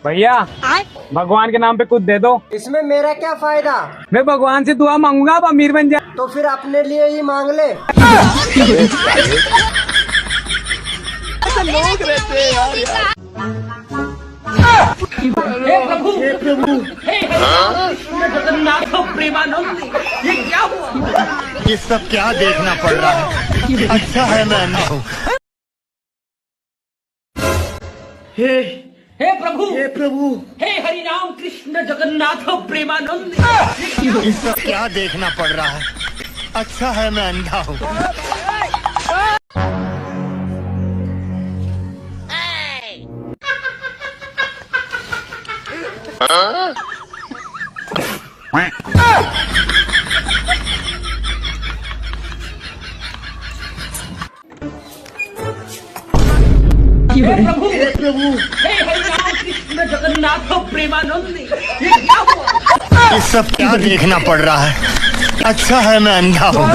भैया भगवान के नाम पे कुछ दे दो। इसमें मेरा क्या फायदा? मैं भगवान से दुआ मांगूंगा, आप अमीर बन जाए। तो फिर अपने लिए ही मांग ले। लोग रहते हैं यार। हे प्रभु हे प्रभु हे जगन्नाथ प्रेमानंद, ये क्या हुआ? ये सब क्या देखना पड़ रहा है? अच्छा है मैं अंधा हूँ। हे प्रभु हे हरि राम कृष्ण जगन्नाथ प्रेमानंद, ये सब क्या देखना पड़ रहा है? अच्छा है मैं अंधा हूँ। हे प्रभु हे हरि राम कृष्ण जगन्नाथ प्रेमानंद, ये क्या हुआ? ये सब क्या देखना पड़ रहा है? अच्छा है मैं अंधा हूँ।